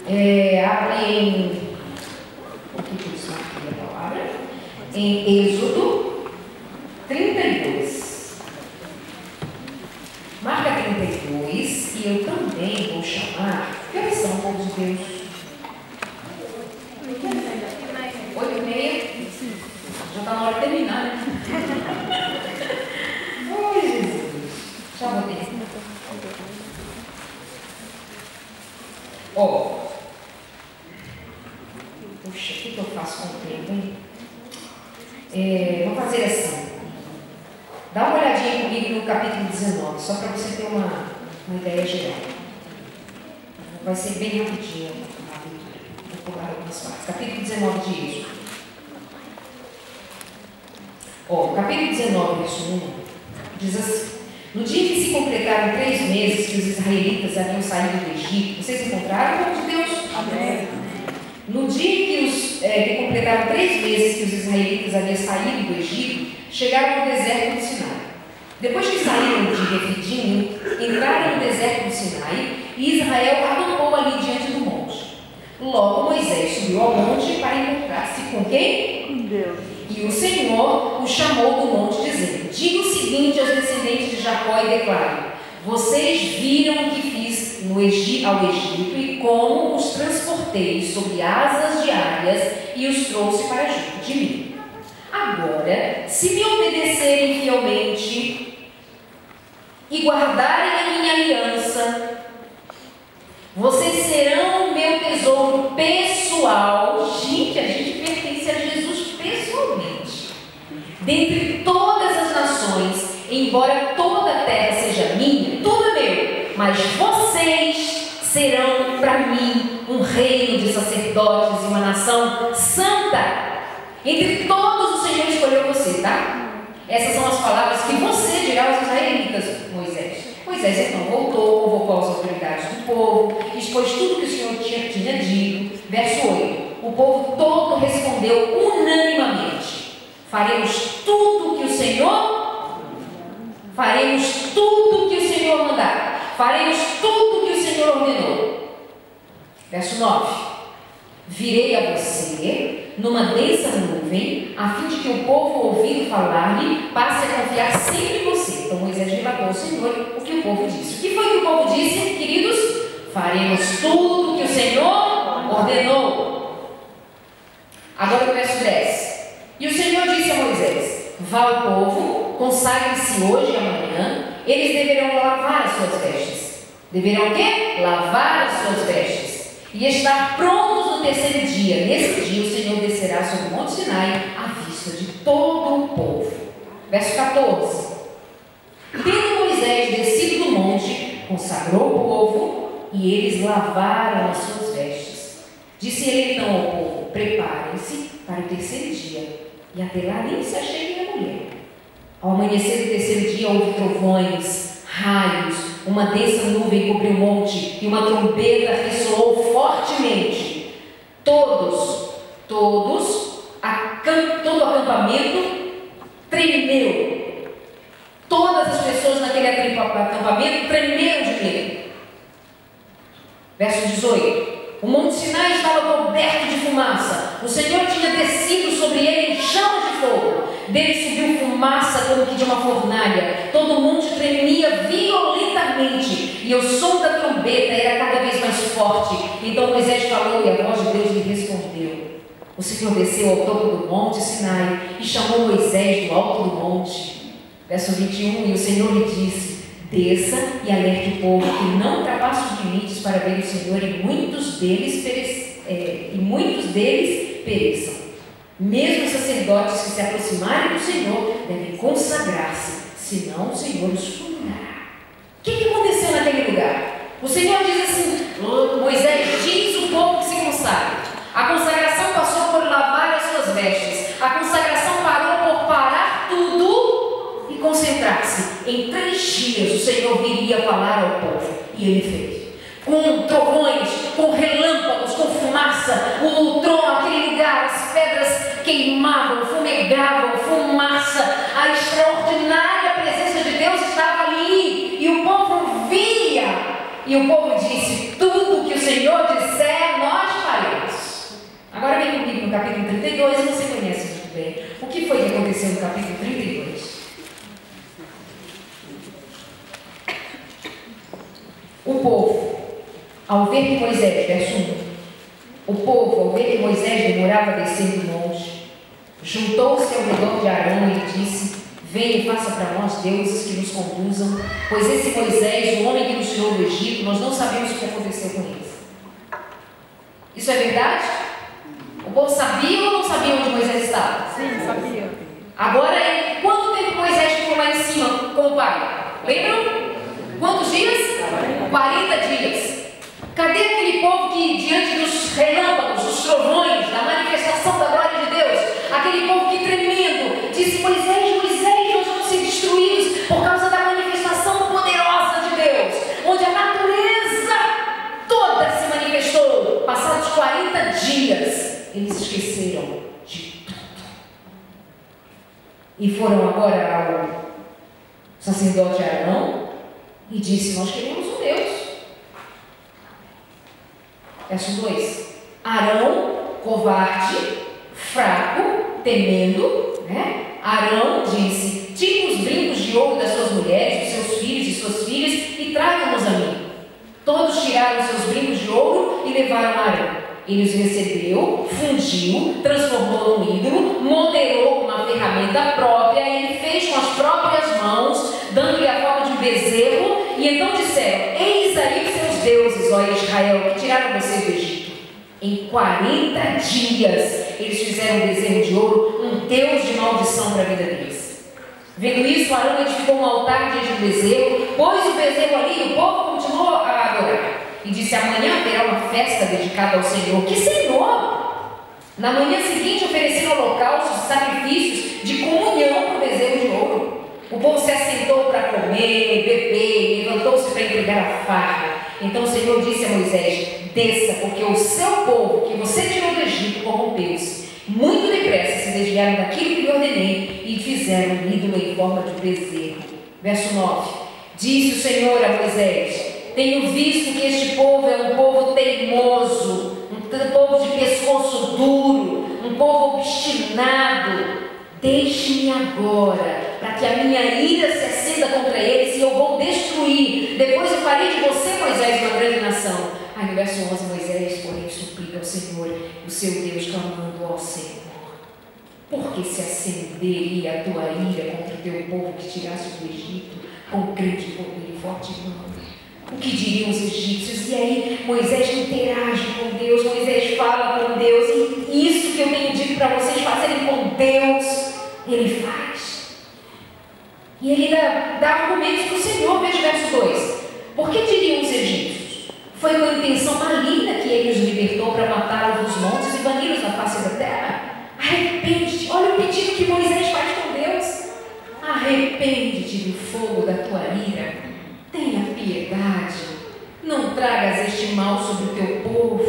Abre em Êxodo 32. Marca 32 e eu também vou chamar. Que horas são, povo de Deus? 8h30? Já está na hora de terminar, né? Oi, Jesus. Já vou ter. Puxa, o que eu faço com o tempo, hein? Vou fazer assim. Dá uma olhadinha comigo no capítulo 19, só para você ter uma ideia geral. Vai ser bem rapidinho a leitura. Vou pular algumas partes. Capítulo 19 de Êxodo. Capítulo 19, verso 1, diz assim: no dia que se completaram 3 meses que os israelitas haviam saído do Egito, vocês encontraram o povo de Deus? Amém. No dia que completaram 3 meses que os israelitas haviam saído do Egito, chegaram ao deserto do Sinai. Depois que saíram de Refidim, entraram no deserto do Sinai e Israel acampou ali diante do monte. Logo Moisés subiu ao monte para encontrar-se com quem? Com Deus. E o Senhor o chamou do monte, dizendo: diga o seguinte aos descendentes de Jacó e declare: vocês viram o que fiz ao Egito e como os transportei sobre asas de águias e os trouxe para junto de mim. Agora, se me obedecerem fielmente e guardarem a minha aliança, vocês serão o meu tesouro pessoal. Gente, a gente pertence a Jesus pessoalmente. Dentre todas as nações, embora toda a terra seja minha, tudo é meu, mas vocês serão para mim um reino de sacerdotes e uma nação santa. Entre todos o Senhor escolheu você, tá? Essas são as palavras que você dirá aos israelitas, Moisés. Moisés então voltou, convocou as autoridades do povo, expôs tudo que o Senhor tinha dito. Verso 8: o povo todo respondeu unanimemente: faremos tudo que o Senhor mandar, faremos tudo que o Senhor ordenou. Verso 9: virei a você numa densa nuvem, a fim de que o povo, ouvindo falar-lhe, passe a confiar sempre em você. Então Moisés relatou ao Senhor o que o povo disse. O que foi que o povo disse, queridos? Faremos tudo que o Senhor ordenou. Agora o verso 10. E o Senhor disse a Moisés: vá ao povo, consagre-se hoje e amanhã, eles deverão lavar as suas vestes. Deverão o quê? Lavar as suas vestes. E estar prontos no terceiro dia. Nesse dia o Senhor descerá sobre o monte Sinai à vista de todo o povo. Verso 14. Tendo Moisés descido do monte, consagrou o povo e eles lavaram as suas vestes. Disse ele então ao povo: preparem-se para o terceiro dia, e até lá nem se acheguem a mulher. Ao amanhecer do terceiro dia houve trovões, raios, uma densa nuvem cobriu o monte e uma trombeta ressoou fortemente. Todo o acampamento tremeu. Todas as pessoas naquele acampamento tremeram de medo. Verso 18: o monte Sinai estava coberto de fumaça. O Senhor tinha descido sobre ele em chamas de fogo. Dele subiu fumaça como que de uma fornalha. Todo o monte tremia violentamente e o som da trombeta era cada vez mais forte. Então Moisés falou e a voz de Deus lhe respondeu. O Senhor desceu ao topo do monte Sinai e chamou Moisés do alto do monte. Verso 21: e o Senhor lhe disse: desça e alerte o povo que não ultrapasse os limites para ver o Senhor, e muitos deles pereçam. Mesmo os sacerdotes que se aproximarem do Senhor devem consagrar-se, senão o Senhor os punirá. O que aconteceu naquele lugar? O Senhor diz assim: Moisés, diz o povo que se consagre. A consagração passou por lavar as suas vestes. A consagração parou por parar tudo e concentrar-se. Em 3 dias o Senhor viria falar ao povo, e ele fez. Com trovões, com relâmpagos, com fumaça, o trono, aquele lugar, as pedras queimavam, fumegavam, fumaça, a extraordinária presença de Deus estava ali, e o povo via, e o povo disse: tudo que o Senhor disser, nós faremos. Agora vem comigo no capítulo 32, e você conhece muito bem. O que foi que aconteceu no capítulo 32? O povo, ao ver que Moisés, verso 1, o povo, ao ver que Moisés demorava a descer do monte, juntou-se ao redor de Arão e lhe disse: venha e faça para nós deuses que nos conduzam, pois esse Moisés, o homem que nos tirou do Egito, nós não sabemos o que aconteceu com ele. Isso é verdade? O povo sabia ou não sabia onde Moisés estava? Sim, sabia. Agora, quanto tempo Moisés ficou lá em cima com o pai? Lembram? Quantos dias? 40 dias. Cadê aquele povo que, diante dos relâmpagos, dos trovões, da manifestação da glória de Deus, aquele povo que tremendo, disse: Moisés, Moisés, nós vamos ser destruídos por causa da manifestação poderosa de Deus, onde a natureza toda se manifestou. Passados 40 dias, eles esqueceram de tudo. E foram agora ao sacerdote Arão e disse: nós queremos um Deus. Verso 2. Arão, covarde, fraco, temendo, Arão disse: tirem os brincos de ouro das suas mulheres, dos seus filhos e suas filhas e tragam-nos a mim. Todos tiraram seus brincos de ouro e levaram a Arão. Ele os recebeu, fundiu, transformou num ídolo, modelou uma ferramenta própria, ele fez com as próprias mãos, dando-lhe a forma de um bezerro, e então disseram: eis aí os seus deuses, ó Israel, que tiraram vocês do Egito. Em 40 dias eles fizeram um bezerro de ouro, um deus de maldição para a vida deles. Vendo isso, Arão edificou um altar diante do bezerro, pôs o bezerro ali e o povo continuou a adorar. E disse: amanhã haverá uma festa dedicada ao Senhor. Que Senhor! Na manhã seguinte ofereceram holocaustos e sacrifícios de comunhão para o bezerro de ouro. O povo se assentou para comer, beber, levantou-se para entregar a farra. Então o Senhor disse a Moisés: desça, porque o seu povo que você tirou do Egito corrompeu-se. Muito depressa se desviaram daquilo que lhe ordenei e fizeram um ídolo em forma de bezerro. Verso 9. Disse o Senhor a Moisés: tenho visto que este povo é um povo teimoso, um povo de pescoço duro, um povo obstinado. Deixe-me agora, para que a minha ira se acenda contra eles e eu vou destruir. Depois eu farei de você, Moisés, uma grande nação. Aí no verso 11, Moisés, porém, suplica ao Senhor, o seu Deus, clamando ao Senhor: por que se acenderia a tua ira contra o teu povo que tiraste do Egito com grande poder e forte mão? O que diriam os egípcios? E aí Moisés interage com Deus, Moisés fala com Deus, e isso que eu tenho dito para vocês fazerem com Deus, ele faz. E ele dá argumentos para o Senhor. Veja o verso 2. Por que diriam os egípcios? Foi com a intenção maligna que ele os libertou para matá-los nos montes e bani-los da face da terra? Arrepende-te. Olha o pedido que Moisés faz com Deus. Arrepende-te do fogo da tua ira. Tenha piedade, não tragas este mal sobre o teu povo.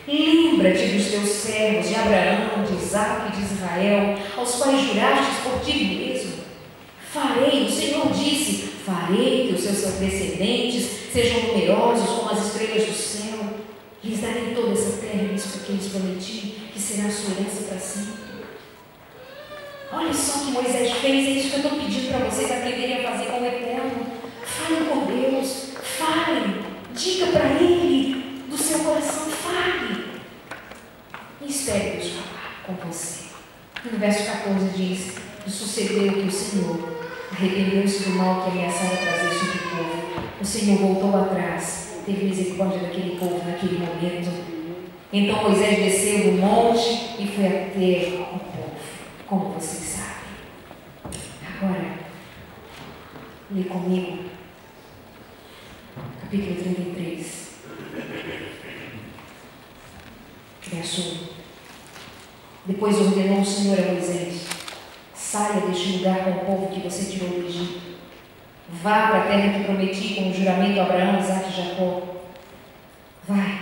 Lembra-te dos teus servos, de Abraão, de Isaque e de Israel, aos quais jurastes por ti mesmo. Farei, o Senhor disse, farei que os seus descendentes sejam numerosos como as estrelas do céu. Lhes darei toda essa terra, porque lhes prometi que será a sua herança para sempre. Olha só o que Moisés fez, é isso que eu estou pedindo para vocês aprenderem a fazer com o Eterno. Fale com Deus, fale, diga para Ele do seu coração, fale. E espere Deus falar com você. E no verso 14 diz: e sucedeu que o Senhor arrependeu-se do mal que ameaçava trazer sobre o povo. O Senhor voltou atrás, teve misericórdia daquele povo naquele momento. Então Moisés desceu do monte e foi até o povo, como vocês sabem. Agora, lê comigo capítulo 33, verso 1. Depois ordenou o Senhor a Moisés: saia deste lugar com o povo que você tirou do Egito. Vá para a terra que prometi com o juramento a Abraão, Isaque e Jacó. Vai.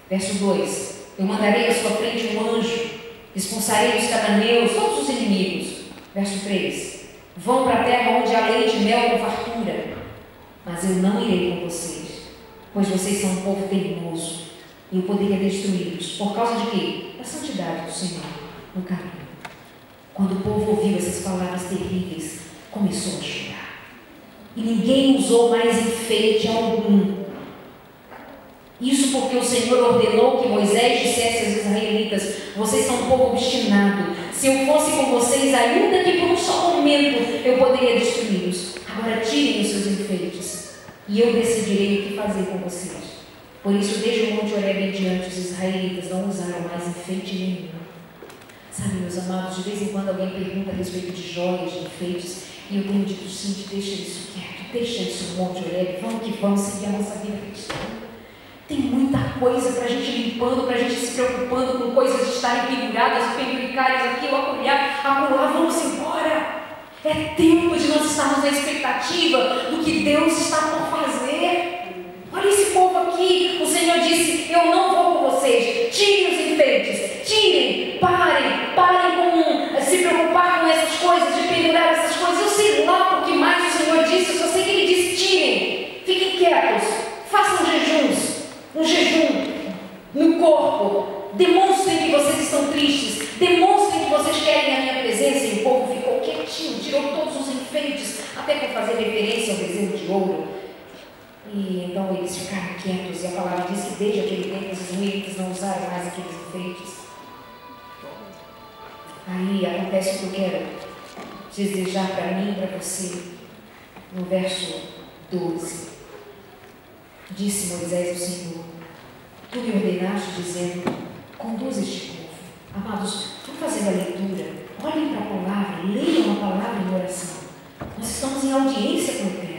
Verso 2. Eu mandarei à sua frente um anjo, expulsarei os cananeus, todos os inimigos. Verso 3. Vão para a terra onde há leite e mel com fartura, mas eu não irei com vocês. pois vocês são um povo teimoso, e eu poderia destruí-los. Por causa de quê? Da santidade do Senhor no caminho. Quando o povo ouviu essas palavras terríveis, começou a chorar. E ninguém usou mais enfeite algum. Isso porque o Senhor ordenou que Moisés dissesse aos israelitas: vocês são um povo obstinado. Se eu fosse com vocês, ainda que por um só momento, eu poderia destruí-los. Agora tirem os seus enfeites, e eu decidirei o que fazer com vocês. Por isso, desde o Monte Horebe em diante, os israelitas não usaram mais enfeite nenhum. Sabe, meus amados, de vez em quando alguém pergunta a respeito de joias, de enfeites, e eu tenho dito: sim, deixa isso quieto, deixa isso no Monte Horebe, vamos que vamos seguir a nossa vida cristã. Tem muita coisa para a gente limpando, para a gente se preocupando com coisas de estarem penduradas, penduricárias aqui ou acolá, vamos embora. É tempo de nós estarmos na expectativa do que Deus está por fazer. Olha esse povo aqui, o Senhor disse: eu não vou com vocês, tirem os enfeites, tirem, parem com se preocupar com essas coisas, de pendurar essas coisas. Eu sei lá o que mais o Senhor disse, eu só sei que Ele disse: tirem, fiquem quietos, façam jejuns. Um jejum no corpo, demonstrem que vocês estão tristes, demonstrem que vocês querem a minha presença. E o povo ficou quietinho, tirou todos os enfeites, até para fazer referência ao bezerro de ouro. E então eles ficaram quietos, e a palavra diz que desde aquele tempo os israelitas não usaram mais aqueles enfeites. Aí acontece o que eu quero desejar para mim e para você, no verso 12. Disse Moisés ao Senhor: tu me ordenaste dizendo: conduz este povo. Amados, vamos fazer a leitura, olhem para a palavra, leiam a palavra em oração. Nós estamos em audiência com o Eterno.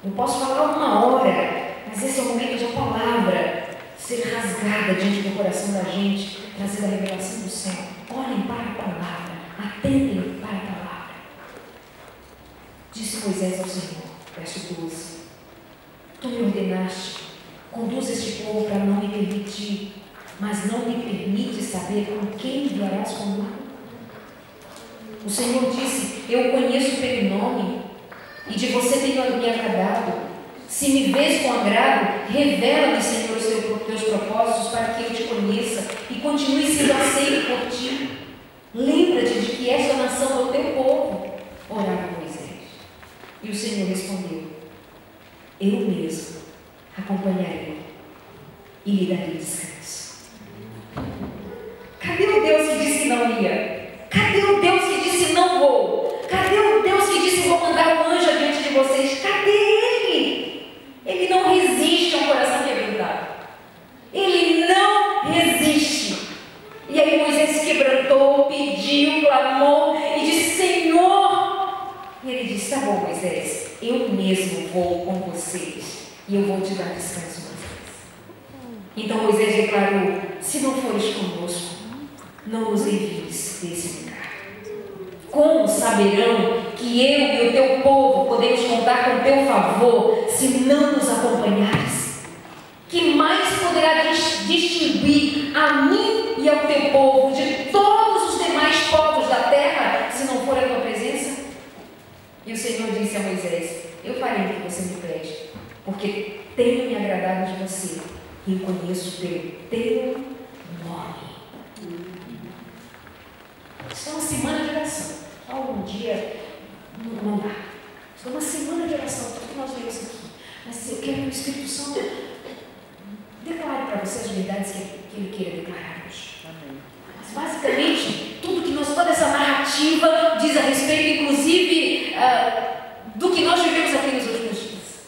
Eu posso falar 1 hora, mas esse é o momento de a palavra ser rasgada diante do coração da gente, trazendo a revelação do céu. Olhem para a palavra, atentem para a palavra. Disse Moisés ao Senhor, verso 12: tu me ordenaste, conduz este povo para não me permitir, mas não me permite saber com quem enviarás comigo. O Senhor disse: eu o conheço pelo nome, e de você tenho me agradado. Se me vês com agrado, revela-me, Senhor, os teus propósitos, para que eu te conheça e continue sendo aceito por ti. Lembra-te de que esta nação é o teu povo. Orava Moisés. E o Senhor respondeu: eu mesmo acompanharei e lhe darei descanso. Cadê o Deus que disse que não ia? Cadê o Deus que disse: não vou? Cadê o Deus que disse: vou mandar um anjo adiante de vocês? Cadê Ele? Ele não resiste a um coração quebrantado. Ele não resiste. E aí Moisés se quebrantou, pediu, clamou e disse: Senhor. E ele disse: tá bom, Moisés, eu mesmo vou com vocês e eu vou te dar descanso, Moisés. Então Moisés declarou: se não fores conosco, não nos envies desse lugar. Como saberão que eu e o teu povo podemos contar com o teu favor se não nos acompanhares? Que mais poderá distinguir a mim e ao teu povo de todos os demais povos da terra, se não for a tua presença? E o Senhor disse a Moisés: eu farei o que você me pede, porque tenho me agradado de você e conheço pelo teu nome. Isso é uma semana de oração. Algum dia não dá. Isso é uma semana de oração, tudo que nós vemos aqui. Mas eu quero que o Espírito Santo declare para você as verdades que Ele queira declarar hoje. Mas basicamente, toda essa narrativa diz a respeito, inclusive, do que nós vivemos aqui nos últimos dias.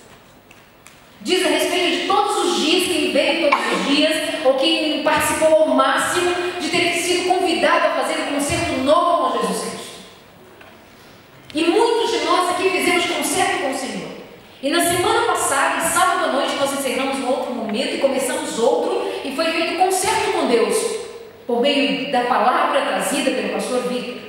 Diz a respeito de todos os dias, quem veio todos os dias, ou quem participou ao máximo de ter sido convidado a fazer um concerto novo com Jesus Cristo. E muitos de nós aqui fizemos concerto com o Senhor. E na semana passada, sábado à noite, nós encerramos um outro momento e começamos outro, e foi feito concerto com Deus, por meio da palavra trazida pelo pastor Victor.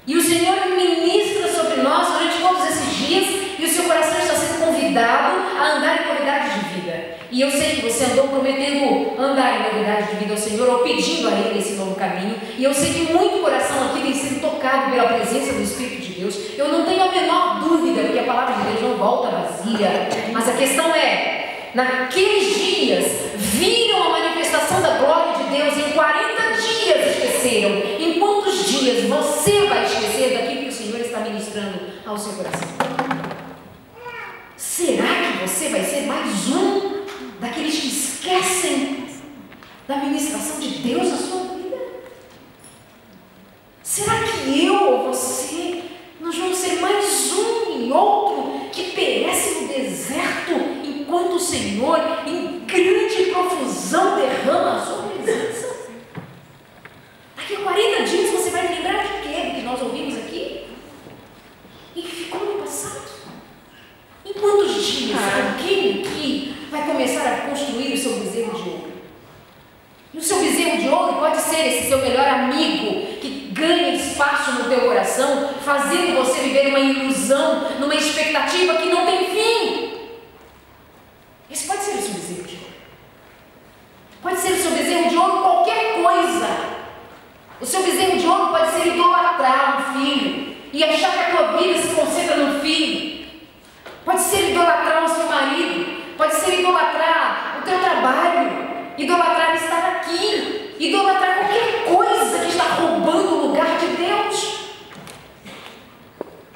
E o Senhor ministra sobre nós durante todos esses dias, e o seu coração está sendo convidado a andar em qualidade de vida. E eu sei que você andou prometendo andar em novidade de vida ao Senhor, ou pedindo a Ele esse novo caminho. E eu sei que muito coração aqui tem sido tocado pela presença do Espírito de Deus. Eu não tenho a menor dúvida, porque a palavra de Deus não volta vazia. Mas a questão é, naqueles dias, viram a manifestação da glória de Deus, em 40 dias esqueceram. Em quantos dias você vai esquecer daquilo que o Senhor está ministrando ao seu coração? Será que você vai ser mais um daqueles que esquecem da ministração de Deus na sua vida? Será que eu ou você, nós vamos ser mais um e outro que perece no deserto, enquanto o Senhor, em grande profusão, derrama a sua presença? Daqui a 40 dias você vai lembrar de quê? Do que nós ouvimos aqui? E que ficou no passado? Em quantos dias alguém aqui vai começar a construir o seu bezerro de ouro? E o seu bezerro de ouro pode ser esse seu melhor amigo, que ganha espaço no teu coração, fazendo você viver uma ilusão, numa expectativa que não tem fim. Esse pode ser o seu bezerro de ouro. Pode ser o seu bezerro de ouro qualquer coisa. O seu bezerro de ouro pode ser idolatrar um filho e achar que a tua vida se concentra no filho. Pode ser idolatrar o seu marido, pode ser idolatrar o teu trabalho, idolatrar estar aqui, idolatrar qualquer coisa que está roubando o lugar de Deus.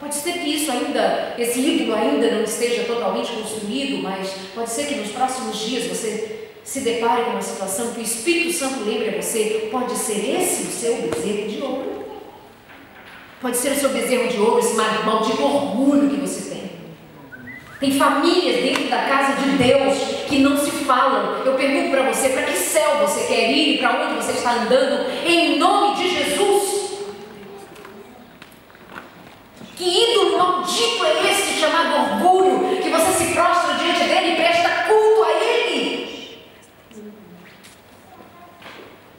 Pode ser que isso ainda, esse ídolo ainda não esteja totalmente construído, mas pode ser que nos próximos dias você se depare com uma situação que o Espírito Santo lembre a você, pode ser esse o seu bezerro de ouro. Pode ser o seu bezerro de ouro, esse maldito orgulho que você tem. Tem famílias dentro da casa de Deus que não se falam. Eu pergunto para você, para que céu você quer ir e para onde você está andando, em nome de Jesus? Que ídolo maldito é esse chamado orgulho, que você se prostra diante dele e presta culto a ele?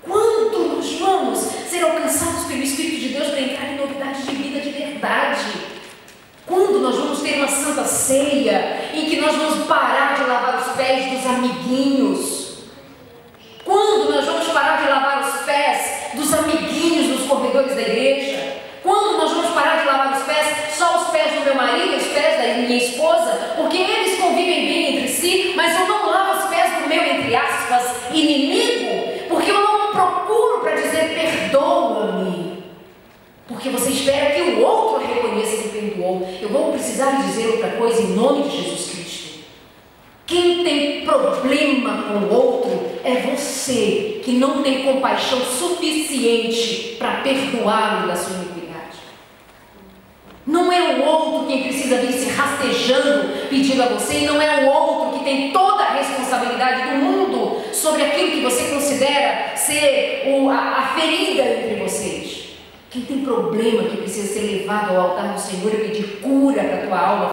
Quando nós vamos ser alcançados pelo Espírito de Deus para entrar em novidade de vida de verdade? Quando nós vamos ter uma santa ceia em que nós vamos parar de lavar os pés dos amiguinhos? Quando nós vamos parar de lavar os pés dos amiguinhos nos corredores da igreja? Quando nós vamos parar de lavar os pés, só os pés do meu marido, os pés da minha esposa, porque eles convivem bem entre si, mas eu não lavo os pés do meu, entre aspas, inimigo, porque eu não procuro para dizer perdoa-me. Porque você espera que o outro reconheça que perdoou. Eu vou precisar lhe dizer outra coisa em nome de Jesus Cristo. Quem tem problema com o outro é você, que não tem compaixão suficiente para perdoá-lo da sua iniquidade. Não é o outro quem precisa vir se rastejando, pedindo a você, e não é o outro que tem toda a responsabilidade do mundo sobre aquilo que você considera ser a ferida entre vocês. Quem tem problema que precisa ser levado ao altar do Senhor e pedir cura para a tua alma,